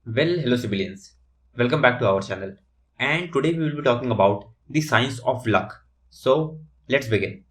Well, hello civilians. Welcome back to our channel. And today we will be talking about the science of luck. So, let's begin.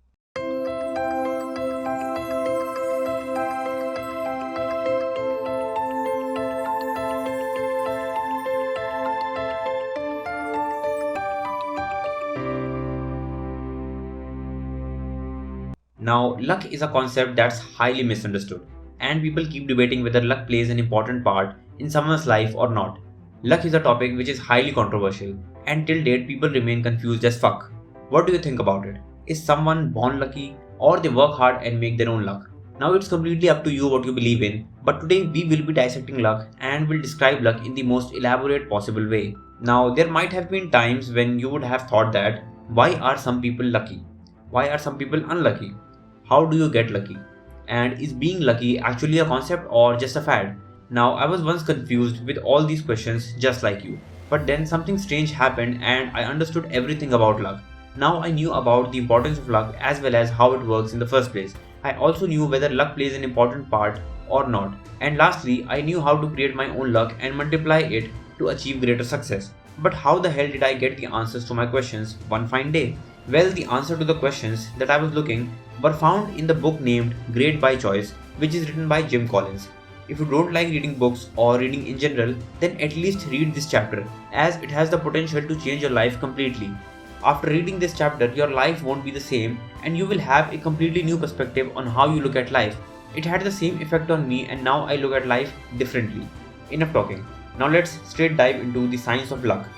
Now, luck is a concept that's highly misunderstood, and people keep debating whether luck plays an important part in someone's life or not. Luck is a topic which is highly controversial, and till date people remain confused as fuck. What do you think about it? Is someone born lucky, or they work hard and make their own luck? Now it's completely up to you what you believe in, but today we will be dissecting luck and will describe luck in the most elaborate possible way. Now, there might have been times when you would have thought that why are some people lucky? Why are some people unlucky? How do you get lucky? And is being lucky actually a concept or just a fad? Now, I was once confused with all these questions just like you. But then something strange happened and I understood everything about luck. Now I knew about the importance of luck as well as how it works in the first place. I also knew whether luck plays an important part or not. And lastly, I knew how to create my own luck and multiply it to achieve greater success. But how the hell did I get the answers to my questions one fine day? Well, the answer to the questions that I was looking were found in the book named Great by Choice, which is written by Jim Collins. If you don't like reading books or reading in general, then at least read this chapter, as it has the potential to change your life completely. After reading this chapter, your life won't be the same and you will have a completely new perspective on how you look at life. It had the same effect on me and now I look at life differently. Enough talking. Now let's straight dive into the science of luck.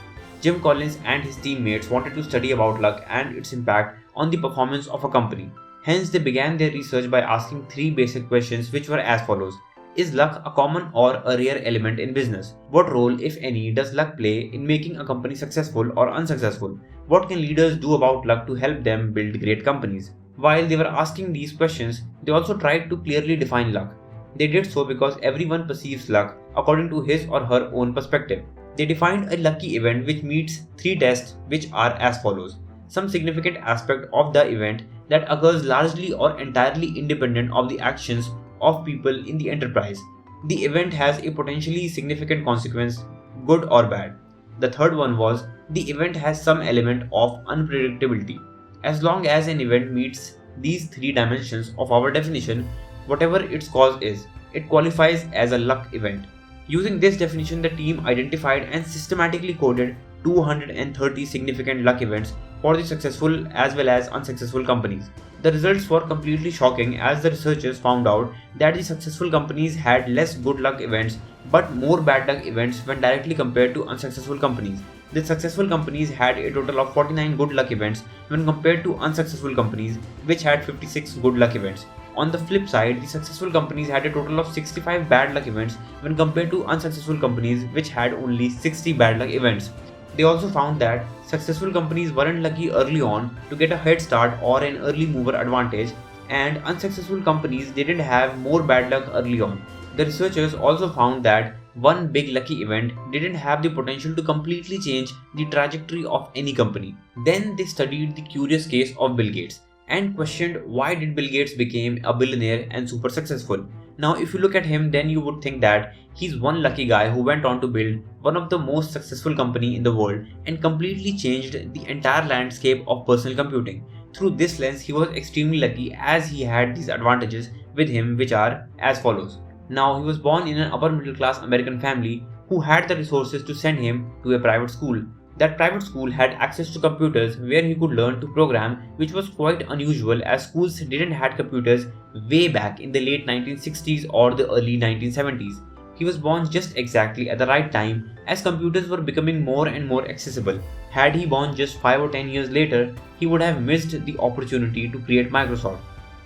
Jim Collins and his teammates wanted to study about luck and its impact on the performance of a company. Hence, they began their research by asking three basic questions which were as follows. Is luck a common or a rare element in business? What role, if any, does luck play in making a company successful or unsuccessful? What can leaders do about luck to help them build great companies? While they were asking these questions, they also tried to clearly define luck. They did so because everyone perceives luck according to his or her own perspective. They defined a lucky event which meets three tests which are as follows. Some significant aspect of the event that occurs largely or entirely independent of the actions of people in the enterprise. The event has a potentially significant consequence, good or bad. The third one was the event has some element of unpredictability. As long as an event meets these three dimensions of our definition, whatever its cause is, it qualifies as a luck event. Using this definition, the team identified and systematically coded 230 significant luck events for the successful as well as unsuccessful companies. The results were completely shocking as the researchers found out that the successful companies had less good luck events but more bad luck events when directly compared to unsuccessful companies. The successful companies had a total of 49 good luck events when compared to unsuccessful companies which had 56 good luck events. On the flip side, the successful companies had a total of 65 bad luck events when compared to unsuccessful companies which had only 60 bad luck events. They also found that successful companies weren't lucky early on to get a head start or an early mover advantage, and unsuccessful companies didn't have more bad luck early on. The researchers also found that one big lucky event didn't have the potential to completely change the trajectory of any company. Then they studied the curious case of Bill Gates and questioned why did Bill Gates became a billionaire and super successful. Now if you look at him, then you would think that he's one lucky guy who went on to build one of the most successful company in the world and completely changed the entire landscape of personal computing. Through this lens, he was extremely lucky as he had these advantages with him which are as follows. Now he was born in an upper middle class American family who had the resources to send him to a private school. That private school had access to computers where he could learn to program, which was quite unusual as schools didn't have computers way back in the late 1960s or the early 1970s. He was born just exactly at the right time as computers were becoming more and more accessible. Had he born just 5 or 10 years later, he would have missed the opportunity to create Microsoft.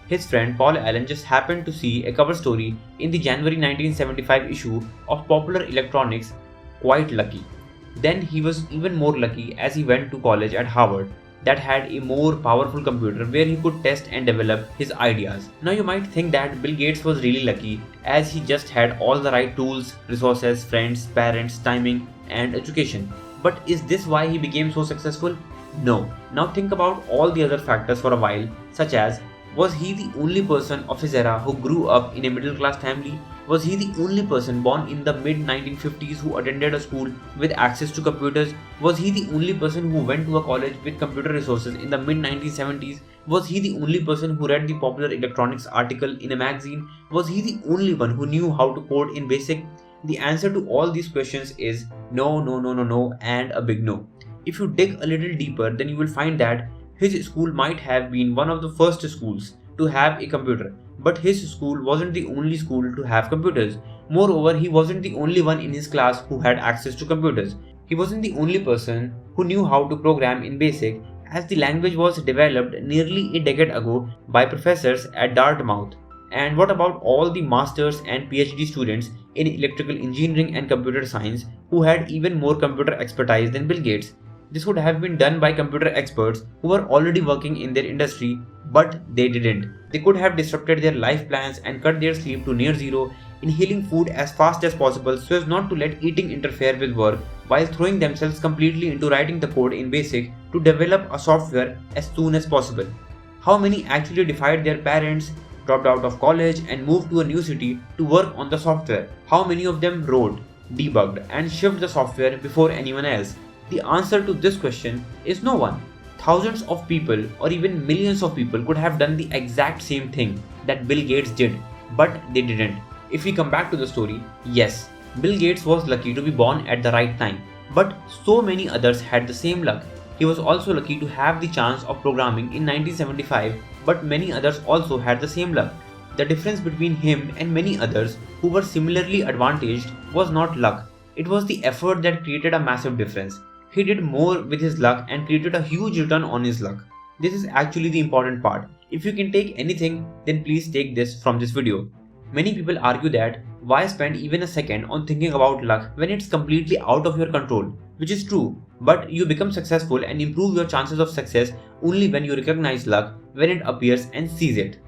His friend Paul Allen just happened to see a cover story in the January 1975 issue of Popular Electronics. Quite lucky. Then he was even more lucky as he went to college at Harvard that had a more powerful computer where he could test and develop his ideas. Now you might think that Bill Gates was really lucky as he just had all the right tools, resources, friends, parents, timing and education. But is this why he became so successful? No. Now think about all the other factors for a while, such as Was he the only person of his era who grew up in a middle class family? Was he the only person born in the mid 1950s who attended a school with access to computers? Was he the only person who went to a college with computer resources in the mid 1970s? Was he the only person who read the popular electronics article in a magazine? Was he the only one who knew how to code in BASIC? The answer to all these questions is no, no, no, no, no, and a big no. If you dig a little deeper, then you will find that his school might have been one of the first schools to have a computer, but his school wasn't the only school to have computers. Moreover, he wasn't the only one in his class who had access to computers. He wasn't the only person who knew how to program in BASIC, as the language was developed nearly a decade ago by professors at Dartmouth. And what about all the masters and PhD students in electrical engineering and computer science who had even more computer expertise than Bill Gates? This would have been done by computer experts who were already working in their industry, but they didn't. They could have disrupted their life plans and cut their sleep to near zero, inhaling food as fast as possible so as not to let eating interfere with work, while throwing themselves completely into writing the code in BASIC to develop a software as soon as possible. How many actually defied their parents, dropped out of college and moved to a new city to work on the software? How many of them wrote, debugged and shipped the software before anyone else? The answer to this question is no one. Thousands of people or even millions of people could have done the exact same thing that Bill Gates did, but they didn't. If we come back to the story, yes, Bill Gates was lucky to be born at the right time, but so many others had the same luck. He was also lucky to have the chance of programming in 1975, but many others also had the same luck. The difference between him and many others who were similarly advantaged was not luck. It was the effort that created a massive difference. He did more with his luck and created a huge return on his luck. This is actually the important part. If you can take anything, then please take this from this video. Many people argue that why spend even a second on thinking about luck when it's completely out of your control, which is true, but you become successful and improve your chances of success only when you recognize luck when it appears and seize it.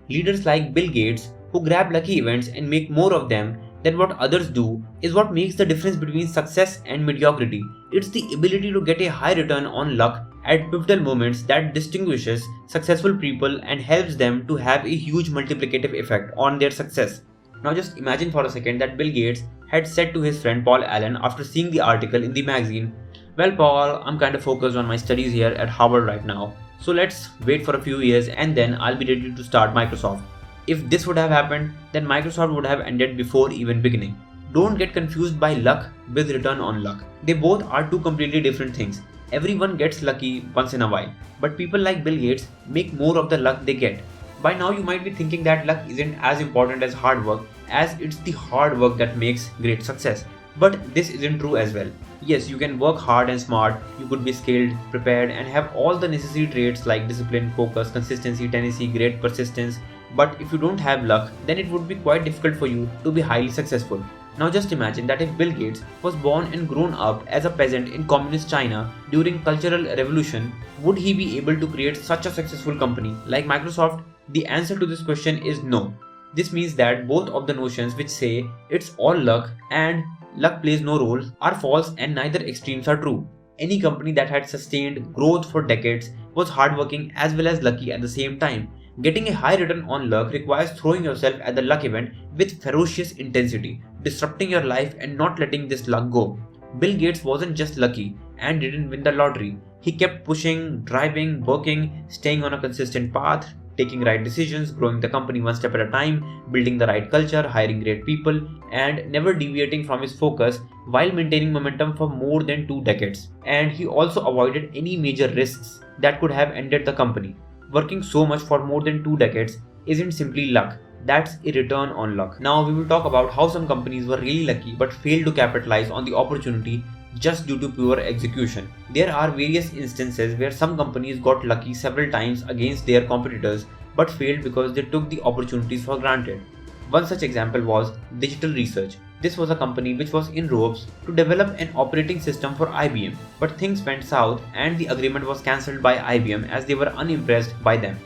Leaders like Bill Gates, who grab lucky events and make more of them than what others do, is what makes the difference between success and mediocrity. It's the ability to get a high return on luck at pivotal moments that distinguishes successful people and helps them to have a huge multiplicative effect on their success. Now just imagine for a second that Bill Gates had said to his friend Paul Allen after seeing the article in the magazine, "Well Paul, I'm kind of focused on my studies here at Harvard right now, so let's wait for a few years and then I'll be ready to start Microsoft." If this would have happened, then Microsoft would have ended before even beginning. Don't get confused by luck with return on luck. They both are two completely different things. Everyone gets lucky once in a while, but people like Bill Gates make more of the luck they get. By now you might be thinking that luck isn't as important as hard work, as it's the hard work that makes great success. But this isn't true as well. Yes, you can work hard and smart, you could be skilled, prepared and have all the necessary traits like discipline, focus, consistency, tenacity, great persistence. But if you don't have luck, then it would be quite difficult for you to be highly successful. Now just imagine that if Bill Gates was born and grown up as a peasant in communist China during Cultural Revolution, would he be able to create such a successful company like Microsoft? The answer to this question is no. This means that both of the notions which say it's all luck and luck plays no role are false, and neither extremes are true. Any company that had sustained growth for decades was hardworking as well as lucky at the same time. Getting a high return on luck requires throwing yourself at the luck event with ferocious intensity, disrupting your life and not letting this luck go. Bill Gates wasn't just lucky and didn't win the lottery. He kept pushing, driving, working, staying on a consistent path, taking right decisions, growing the company one step at a time, building the right culture, hiring great people, and never deviating from his focus while maintaining momentum for more than 2 decades. And he also avoided any major risks that could have ended the company. Working so much for more than 2 decades isn't simply luck, that's a return on luck. Now we will talk about how some companies were really lucky but failed to capitalize on the opportunity just due to poor execution. There are various instances where some companies got lucky several times against their competitors but failed because they took the opportunities for granted. One such example was Digital Research. This was a company which was in ropes to develop an operating system for IBM, but things went south and the agreement was cancelled by IBM as they were unimpressed by them.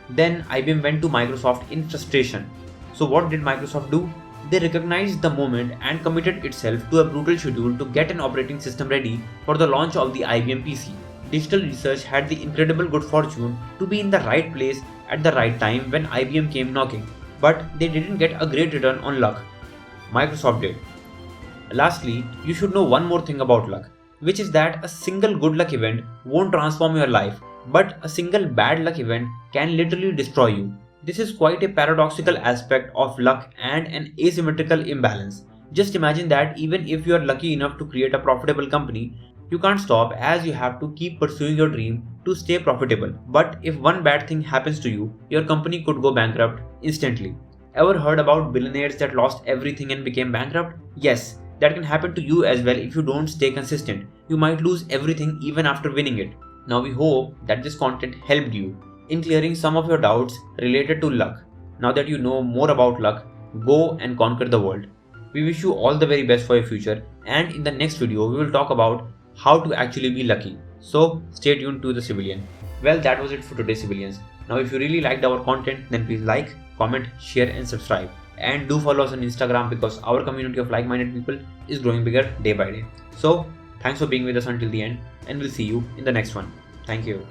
Then IBM went to Microsoft in frustration. So what did Microsoft do? They recognized the moment and committed itself to a brutal schedule to get an operating system ready for the launch of the IBM PC. Digital Research had the incredible good fortune to be in the right place at the right time when IBM came knocking, but they didn't get a great return on luck. Microsoft did. Lastly, you should know one more thing about luck, which is that a single good luck event won't transform your life, but a single bad luck event can literally destroy you. This is quite a paradoxical aspect of luck and an asymmetrical imbalance. Just imagine that even if you are lucky enough to create a profitable company, you can't stop as you have to keep pursuing your dream to stay profitable. But if one bad thing happens to you, your company could go bankrupt instantly. Ever heard about billionaires that lost everything and became bankrupt? Yes, that can happen to you as well if you don't stay consistent. You might lose everything even after winning it. Now we hope that this content helped you in clearing some of your doubts related to luck. Now that you know more about luck, go and conquer the world. We wish you all the very best for your future, and in the next video we will talk about how to actually be lucky. So stay tuned to the CiBillion. Well, that was it for today's Civilians. Now if you really liked our content, then please like, comment, share and subscribe. And do follow us on Instagram because our community of like-minded people is growing bigger day by day. So thanks for being with us until the end, and we'll see you in the next one. Thank you.